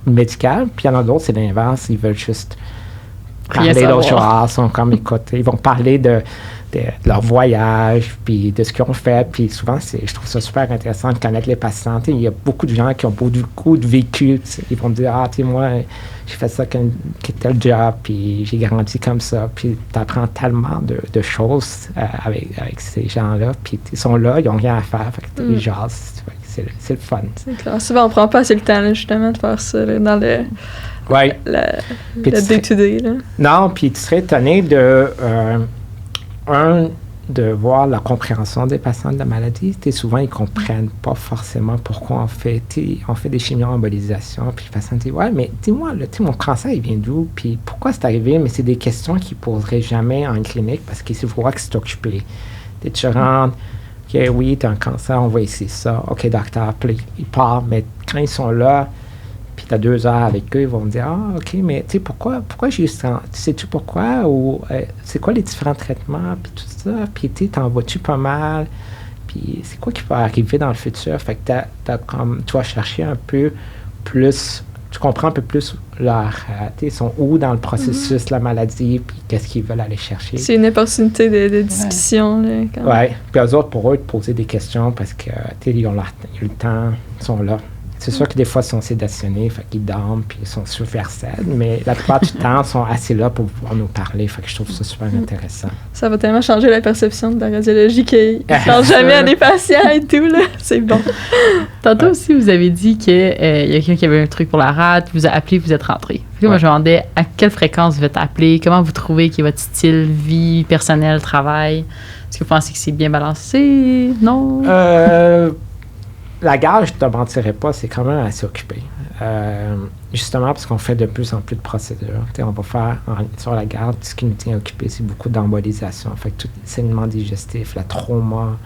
médical. Puis, il y en a d'autres, c'est l'inverse. Ils veulent juste parler d'autres choses. Sont comme, écoute, ils vont parler de leur voyage, puis de ce qu'ils ont fait. Puis souvent, je trouve ça super intéressant de connaître les patients. Il y a beaucoup de gens qui ont beaucoup de vécu. Ils vont me dire, ah, tu sais, moi, j'ai fait ça quand tel job, puis j'ai grandi comme ça. Puis tu apprends tellement de choses avec ces gens-là. Puis ils sont là, ils n'ont rien à faire. Fait que ils jasent. C'est le fun. C'est clair. Souvent, on ne prend pas assez le temps, là, justement, de faire ça là, dans le... Ouais. Le day-to-day, là. Non, puis tu serais étonné de voir la compréhension des patients de la maladie. Souvent, ils ne comprennent pas forcément pourquoi on fait des chimio-embolisations. Puis le patient dit, ouais, mais dis-moi, mon cancer, il vient d'où? Puis pourquoi c'est arrivé? Mais c'est des questions qu'ils ne poseraient jamais en clinique parce qu'ils voient que c'est occupé. Tu rentres, OK, oui, tu as un cancer, on va essayer ça. OK, docteur, puis ils partent. Mais quand ils sont là, puis tu as 2 heures avec eux, ils vont me dire, ah, OK, mais tu sais, pourquoi j'ai eu ça? Sais-tu pourquoi? Ou c'est quoi les différents traitements? Puis tout ça. Puis tu t'en vas-tu pas mal? Puis c'est quoi qui va arriver dans le futur? Fait que tu vas chercher un peu plus, tu comprends un peu plus ils sont où dans le processus de la maladie, puis qu'est-ce qu'ils veulent aller chercher. C'est une opportunité de discussion. Oui, puis eux autres, pour eux, de poser des questions parce que, ils ont le temps, ils sont là. C'est sûr que des fois, ils sont sédationnés, fait qu'ils dorment, puis ils sont sur Versed, mais la plupart du temps, ils sont assez là pour pouvoir nous parler, fait que je trouve ça super intéressant. Ça va tellement changer la perception de la radiologie qu'ils ne changent jamais à des patients et tout, là. C'est bon. Tantôt aussi, vous avez dit qu'il y a quelqu'un qui avait un truc pour la rate, vous a appelé, vous êtes rentré. Puis moi, je me demandais à quelle fréquence vous êtes appelé, comment vous trouvez qu'il est votre style, vie, personnel, travail. Est-ce que vous pensez que c'est bien balancé? Non? La garde, je ne te mentirais pas, c'est quand même assez occupé. Justement parce qu'on fait de plus en plus de procédures. On va faire sur la garde, ce qui nous tient occupé, c'est beaucoup d'embolisation. Fait que tout le saignement digestif, la trauma,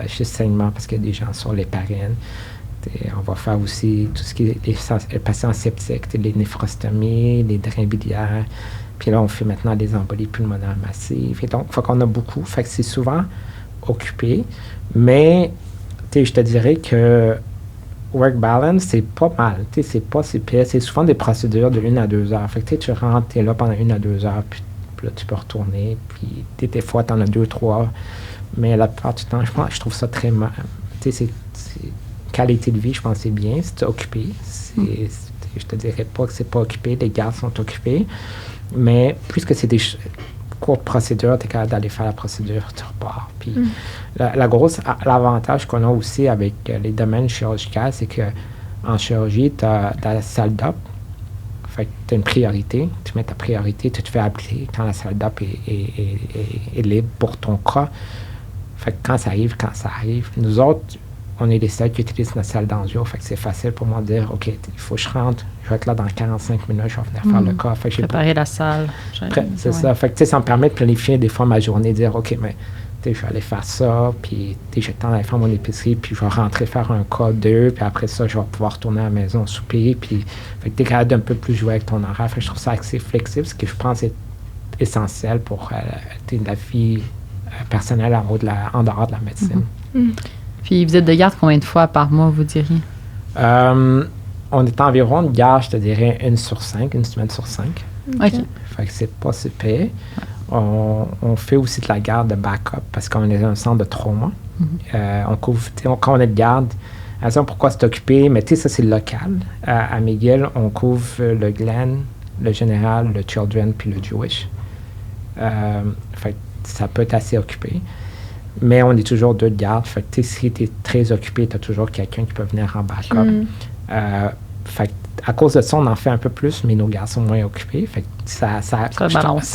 juste saignement parce qu'il y a des gens sur l'héparine. On va faire aussi tout ce qui est les patients septiques, les néphrostomies, les drains biliaires. Puis là, on fait maintenant des embolies pulmonaires massives. Et donc, il faut qu'on a beaucoup. Fait que c'est souvent occupé, mais je te dirais que work balance, c'est pas mal. C'est pas si pire. C'est souvent des procédures de 1 à 2 heures. Fait que tu rentres, tu es là pendant 1 à 2 heures, puis là, tu peux retourner. Puis des fois, tu en as 2, 3. Mais la plupart du temps, je trouve ça très mal. C'est qualité de vie, je pense que c'est bien. C'est occupé. Je te dirais pas que c'est pas occupé. Les gardes sont occupés. Mais puisque c'est des courte procédure, tu es capable d'aller faire la procédure, tu repars. Puis l'avantage qu'on a aussi avec les domaines chirurgicaux, c'est qu'en chirurgie, tu as la salle d'op. Fait que tu as une priorité. Tu mets ta priorité, tu te fais appeler quand la salle d'op est libre pour ton cas. Fait que quand ça arrive. Nous autres, on est les seuls qui utilisent notre salle d'angio. Fait que c'est facile pour moi de dire, OK, il faut que je rentre, je vais être là dans 45 minutes, je vais venir faire le cas. Fait que préparer la salle. C'est ça. Fait que ça me permet de planifier des fois ma journée, de dire, OK, mais je vais aller faire ça, puis j'ai le temps d'aller faire mon épicerie, puis je vais rentrer faire un cas 2, puis après ça, je vais pouvoir retourner à la maison souper, puis fait que tu es capable d'un peu plus jouer avec ton horaire. Fait que je trouve ça assez flexible, ce que je pense est essentiel pour la vie personnelle en dehors de la médecine. Puis vous êtes de garde combien de fois par mois, vous diriez? On est environ de garde, je te dirais, 1 sur 5, 1 semaine sur 5. OK. Fait que c'est pas super. On fait aussi de la garde de backup parce qu'on est un centre de trauma. On couvre, quand on est de garde, à savoir pourquoi c'est occupé, mais ça c'est local. À McGill, on couvre le Glen, le Général, le Children puis le Jewish. Fait que ça peut être assez occupé. Mais on est toujours 2 de garde. Fait que si tu es très occupé, tu as toujours quelqu'un qui peut venir en backup. Fait que à cause de ça, on en fait un peu plus, mais nos gardes sont moins occupés. Fait que ça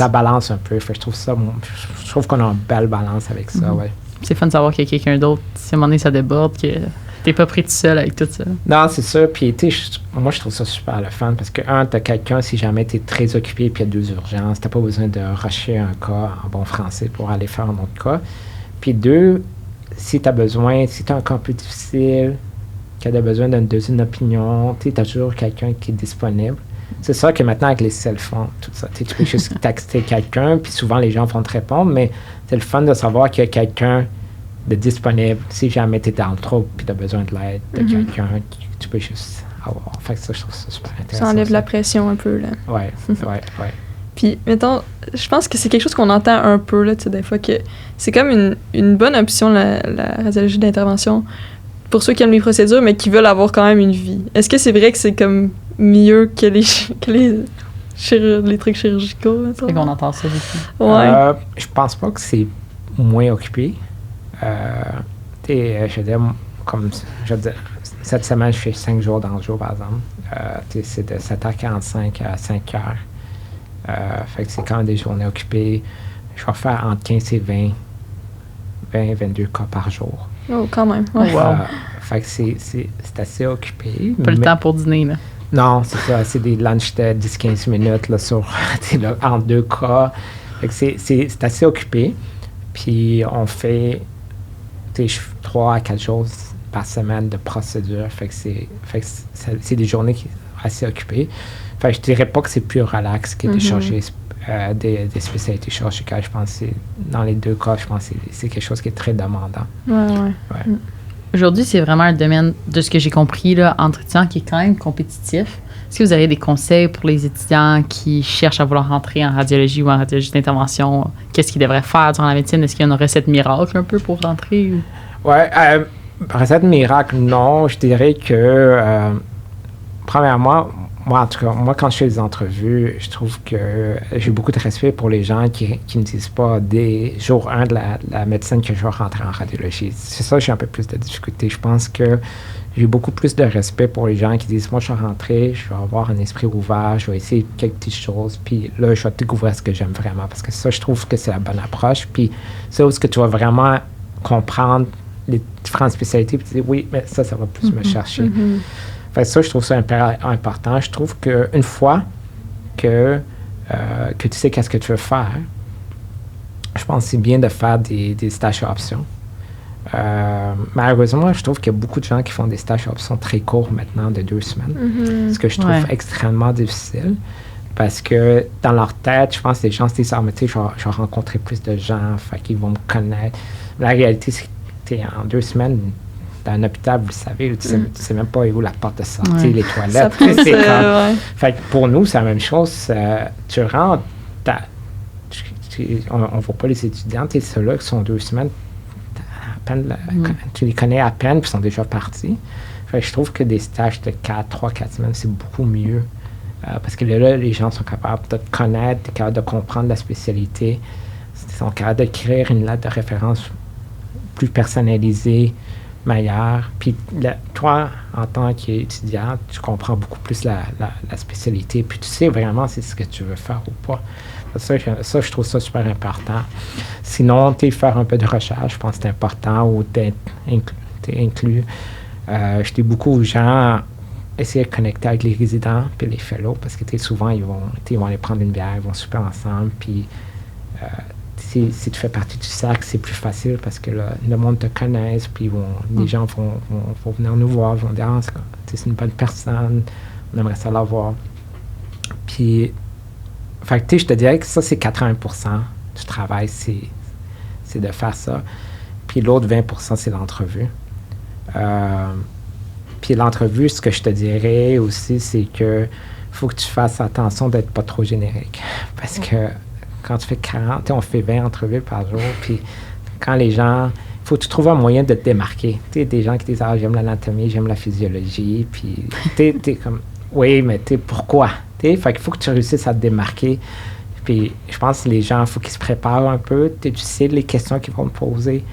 balance un peu. Fait que je trouve qu'on a une belle balance avec ça. Ouais. C'est fun de savoir qu'il y a quelqu'un d'autre. Si à un moment donné, ça déborde, que t'es pas pris tout seul avec tout ça. Non, c'est ça. Puis, moi, je trouve ça super le fun parce que, t'as quelqu'un, si jamais t'es très occupé puis il y a 2 urgences, t'as pas besoin de rusher un cas en bon français pour aller faire un autre cas. Puis 2, si tu as besoin, si tu as un cas un peu difficile, qui a besoin d'une deuxième opinion, tu as toujours quelqu'un qui est disponible. C'est ça que maintenant, avec les cell phones, tout ça, tu peux juste texter quelqu'un, puis souvent, les gens vont te répondre, mais c'est le fun de savoir qu'il y a quelqu'un de disponible. Si jamais tu es dans le trouble, puis tu as besoin de l'aide de quelqu'un, tu peux juste avoir. Fait que ça, je trouve ça super intéressant. Ça enlève la pression un peu, là. Ouais. Puis, mettons, je pense que c'est quelque chose qu'on entend un peu, là, tu sais, des fois, que c'est comme une bonne option, la radiologie d'intervention, pour ceux qui aiment les procédures, mais qui veulent avoir quand même une vie. Est-ce que c'est vrai que c'est comme mieux que les trucs chirurgicaux? C'est qu'on entend ça beaucoup. Ouais. Je pense pas que c'est moins occupé. Je veux dire, comme je veux dire, cette semaine, je fais 5 jours dans le jour, par exemple. C'est de 7h45 à 5h. Fait que c'est quand même des journées occupées. Je vais faire entre 15 et 22 cas par jour. Oh, quand même. Ouais. Fait que c'est assez occupé. Pas le temps pour dîner, là. Non, c'est ça. C'est des lunchs de 10-15 minutes là, là, entre 2 cas. Fait que c'est assez occupé. Puis on fait 3 à 4 jours par semaine de procédure. Fait que c'est des journées assez occupées. Fait que je dirais pas que c'est plus relax que des spécialités chirurgicales. Je pense que dans les 2 cas, je pense que c'est quelque chose qui est très demandant. Ouais. Aujourd'hui, c'est vraiment un domaine, de ce que j'ai compris, là, entre étudiants, qui est quand même compétitif. Est-ce que vous avez des conseils pour les étudiants qui cherchent à vouloir rentrer en radiologie ou en radiologie d'intervention? Qu'est-ce qu'ils devraient faire durant la médecine? Est-ce qu'il y a une recette miracle un peu pour rentrer? Ouais, recette miracle, non. Je dirais que, premièrement, moi, en tout cas, quand je fais des entrevues, je trouve que j'ai beaucoup de respect pour les gens qui ne disent pas dès jour 1 de la médecine que je vais rentrer en radiologie. C'est ça que j'ai un peu plus de difficulté. Je pense que j'ai beaucoup plus de respect pour les gens qui disent, moi, je suis rentré, je vais avoir un esprit ouvert, je vais essayer quelques petites choses, puis là, je vais découvrir ce que j'aime vraiment. Parce que ça, je trouve que c'est la bonne approche. Puis c'est où ce que tu vas vraiment comprendre les différentes spécialités, puis tu dis, oui, mais ça va plus me chercher. Fait que ça, je trouve ça important. Je trouve qu'une fois que tu sais qu'est-ce que tu veux faire, je pense que c'est bien de faire des stages à option. Malheureusement, je trouve qu'il y a beaucoup de gens qui font des stages à option très courts maintenant, de 2 semaines. Ce que je trouve extrêmement difficile. Parce que dans leur tête, je pense que les gens se disent, ah, mais tu sais, je vais rencontrer plus de gens, fait qu'ils vont me connaître. Mais la réalité, c'est que en 2 semaines, dans un hôpital, vous le savez, tu sais même pas où la porte de sortie, les toilettes. Fait que pour nous, c'est la même chose. Tu rentres, on ne voit pas les étudiants, ceux-là qui sont 2 semaines, tu les connais à peine, puis ils sont déjà partis. Fait que je trouve que des stages de 3-4 semaines, c'est beaucoup mieux. Parce que là, les gens sont capables de te connaître, capables de comprendre la spécialité. Ils sont capables d'écrire une lettre de référence plus personnalisée, meilleure. Puis toi, en tant qu'étudiant, tu comprends beaucoup plus la spécialité. Puis tu sais vraiment c'est ce que tu veux faire ou pas. Ça, je trouve ça super important. Sinon, faire un peu de recherche, je pense que c'est important, ou t'es inclus. Je dis beaucoup aux gens, essayer de connecter avec les résidents puis les fellows, parce que souvent, ils vont aller prendre une bière, ils vont souper ensemble, puis si tu fais partie du cercle, c'est plus facile parce que le monde te connaisse, puis les gens vont venir nous voir, vont dire, c'est une bonne personne, on aimerait ça l'avoir. Puis, je te dirais que ça, c'est 80% du travail, c'est de faire ça. Puis l'autre 20%, c'est l'entrevue. Puis l'entrevue, ce que je te dirais aussi, c'est que faut que tu fasses attention d'être pas trop générique. Parce que quand tu fais 40, on fait 20 entrevues par jour, puis quand les gens... Il faut que tu trouves un moyen de te démarquer. Tu sais, des gens qui disent « Ah, j'aime l'anatomie, j'aime la physiologie », puis t'es comme « Oui, mais pourquoi? » Fait qu'il faut que tu réussisses à te démarquer. Puis je pense que les gens, il faut qu'ils se préparent un peu. Tu sais les questions qu'ils vont te poser.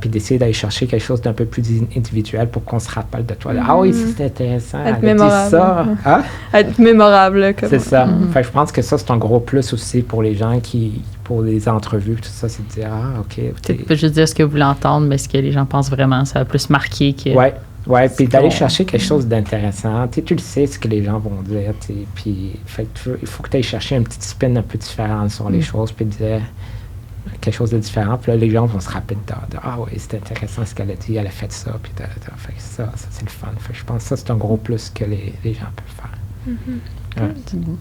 Puis d'essayer d'aller chercher quelque chose d'un peu plus individuel pour qu'on se rappelle de toi. Ah oui, c'était intéressant. Être mémorable. Dit ça. Hein? Être mémorable. C'est ça. Fait que je pense que ça, c'est un gros plus aussi pour les gens pour les entrevues, tout ça, c'est de dire, ah, OK. Peut-être pas juste dire ce que vous voulez entendre, mais ce que les gens pensent vraiment. Ça va plus marquer que... Oui, puis d'aller chercher quelque chose d'intéressant. Tu le sais ce que les gens vont dire. Puis il faut que tu ailles chercher un petit spin un peu différent sur les choses, puis dire, quelque chose de différent. Puis là, les gens vont se rappeler ah oui, c'était intéressant ce qu'elle a dit, elle a fait ça, puis fait ça c'est le fun. Fait que je pense que ça, c'est un gros plus que les gens peuvent faire. C'est beau.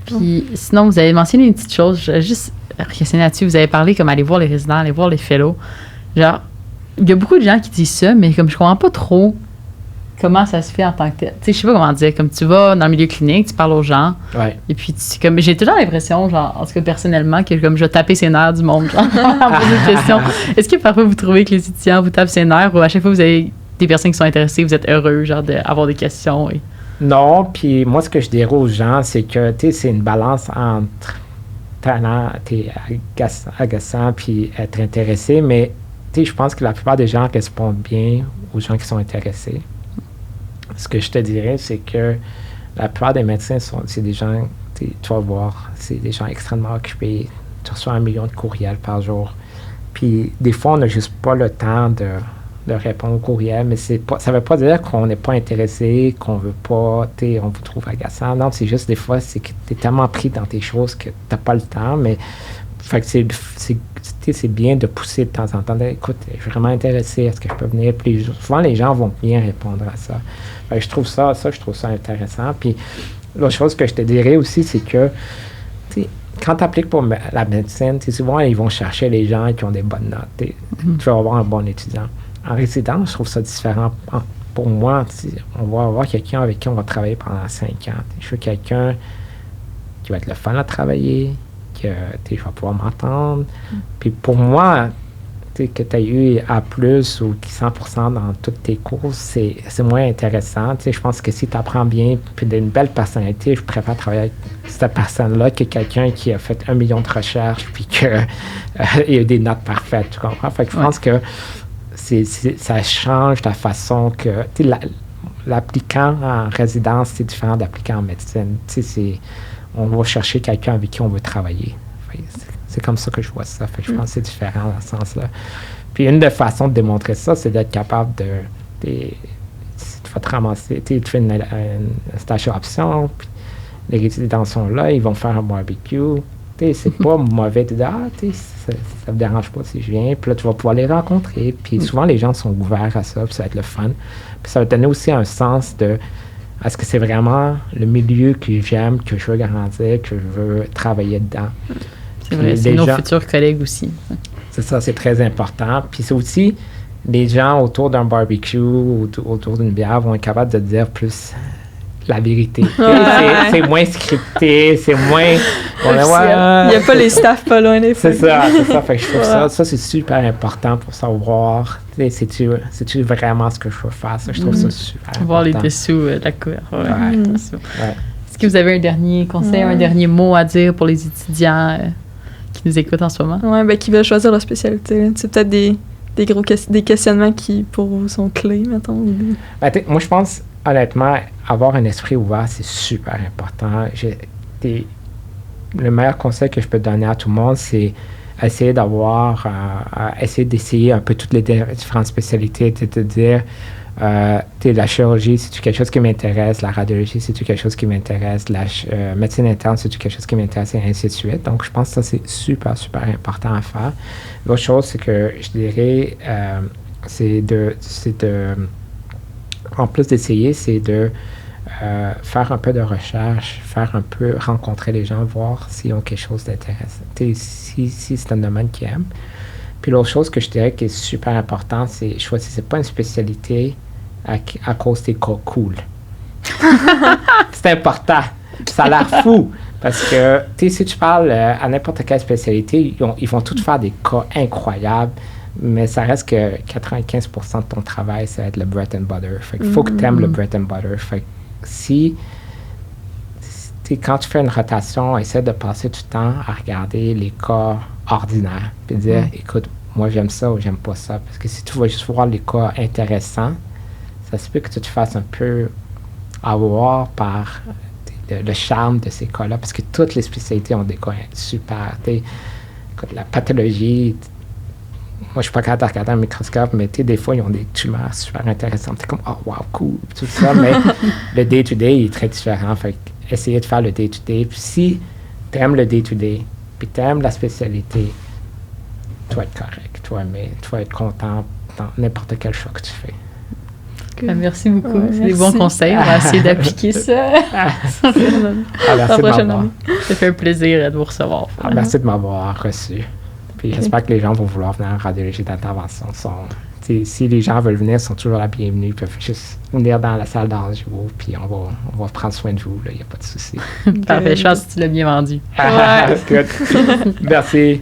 Puis sinon, vous avez mentionné une petite chose, juste questionner là-dessus, vous avez parlé comme aller voir les résidents, aller voir les fellows. Genre, il y a beaucoup de gens qui disent ça, mais comme je comprends pas trop comment ça se fait en tant que tel. Tu sais, je sais pas comment dire, comme tu vas dans le milieu clinique, tu parles aux gens, et puis comme j'ai toujours l'impression, genre, en tout cas personnellement, que comme je vais taper ses nerfs du monde, genre, en posant des questions. Est-ce que parfois vous trouvez que les étudiants vous tapent ses nerfs, ou à chaque fois vous avez des personnes qui sont intéressées, vous êtes heureux, genre, d'avoir des questions? Non, puis moi, ce que je dirais aux gens, c'est que, tu sais, c'est une balance entre talent, t'es agaçant, puis être intéressé, mais, tu sais, je pense que la plupart des gens répondent bien aux gens qui sont intéressés. Ce que je te dirais, c'est que la plupart des médecins, c'est des gens, tu vas voir, c'est des gens extrêmement occupés. Tu reçois 1 million de courriels par jour. Puis, des fois, on n'a juste pas le temps de répondre aux courriels, mais ça ne veut pas dire qu'on n'est pas intéressé, qu'on veut pas, on vous trouve agaçant. Non, c'est juste des fois, c'est que tu es tellement pris dans tes choses que tu n'as pas le temps, mais fait que c'est bien de pousser de temps en temps. Écoute, je suis vraiment intéressé, est-ce que je peux venir? Puis souvent, les gens vont bien répondre à ça. Fait que je trouve ça intéressant. Puis l'autre chose que je te dirais aussi, c'est que quand tu appliques pour la médecine, souvent, ils vont chercher les gens qui ont des bonnes notes. Tu vas avoir un bon étudiant. En résidence, je trouve ça différent. Pour moi, on va avoir quelqu'un avec qui on va travailler pendant 5 ans. Je veux quelqu'un qui va être le fun à travailler, que je vais pouvoir m'entendre. Puis pour moi, que tu aies eu A+, ou 100% dans toutes tes courses, c'est moins intéressant. Je pense que si tu apprends bien, puis d'une belle personnalité, je préfère travailler avec cette personne-là que quelqu'un qui a fait 1 million de recherches, puis qu'il a eu des notes parfaites. Tu comprends? Fait que je pense que ça change la façon que... L'applicant en résidence, c'est différent d'applicant en médecine. On va chercher quelqu'un avec qui on veut travailler. C'est comme ça que je vois ça. Fait que je pense que c'est différent dans ce sens-là. Puis une des façons de démontrer ça, c'est d'être capable si tu vas te ramasser, tu fais une station option, puis les résidents sont là, ils vont faire un barbecue. C'est pas mauvais de dire, ça me dérange pas si je viens. Puis là, tu vas pouvoir les rencontrer. Puis souvent, les gens sont ouverts à ça, puis ça va être le fun. Puis ça va donner aussi un sens de est-ce que c'est vraiment le milieu que j'aime, que je veux grandir, que je veux travailler dedans. C'est vrai, c'est nos futurs collègues aussi. C'est ça, c'est très important. Puis c'est aussi, les gens autour d'un barbecue, autour d'une bière, vont être capables de dire plus la vérité. C'est moins scripté, c'est moins... Il n'y a pas les staffs pas loin des fois. C'est ça. Fait que je trouve ça c'est super important pour savoir, c'est-tu vraiment ce que je veux faire. Ça, je trouve ça super important. Voir les dessous de la couleur. Est-ce que vous avez un dernier conseil, un dernier mot à dire pour les étudiants qui nous écoutent en ce moment? Oui, qui veulent choisir leur spécialité. C'est peut-être des questionnements qui, pour vous, sont clés, mettons. Moi, je pense, honnêtement, avoir un esprit ouvert, c'est super important. Le meilleur conseil que je peux donner à tout le monde, c'est essayer d'essayer un peu toutes les différentes spécialités, de te dire, la chirurgie, c'est quelque chose qui m'intéresse, la radiologie, c'est quelque chose qui m'intéresse, la médecine interne, c'est quelque chose qui m'intéresse, et ainsi de suite. Donc, je pense que ça, c'est super, super important à faire. L'autre chose, c'est que je dirais, en plus d'essayer, c'est de faire un peu de recherche, rencontrer les gens, voir s'ils ont quelque chose d'intéressant, si c'est un domaine qu'ils aiment. Puis l'autre chose que je dirais qui est super important, c'est choisissez pas une spécialité à cause des cas cool. C'est important. Ça a l'air fou. Parce que, si tu parles à n'importe quelle spécialité, ils vont tous faire des cas incroyables, mais ça reste que 95% de ton travail, ça va être le bread and butter. Fait qu'il faut que tu aimes le bread and butter. Fait que quand tu fais une rotation, essaie de passer du temps à regarder les cas ordinaires, puis dire, écoute, moi j'aime ça ou j'aime pas ça. Parce que si tu vas juste voir les cas intéressants, ça se peut que tu te fasses un peu avoir par le charme de ces cas-là, parce que toutes les spécialités ont des cas super. Écoute, la pathologie, moi je suis pas capable de regarder un microscope, mais des fois ils ont des tumeurs super intéressantes. C'est comme, oh wow, cool, tout ça, mais le day-to-day est très différent. Fait essayer de faire le day-to-day. Puis si tu aimes le day-to-day, puis tu aimes la spécialité, tu vas être correct, tu vas être content dans n'importe quel choix que tu fais. Merci beaucoup. Ouais, c'est des bons conseils. On va essayer d'appliquer ça. Merci La de prochaine m'avoir. année. Ça fait un plaisir de vous recevoir. Merci de m'avoir reçu. Puis j'espère que les gens vont vouloir venir en radiologie d'intervention. Si les gens veulent venir, ils sont toujours la bienvenue. Ils peuvent juste venir dans la salle d'Anjou, puis on va prendre soin de vous. Il n'y a pas de souci. Parfait. Je pense que tu l'as bien vendu. Good. Merci.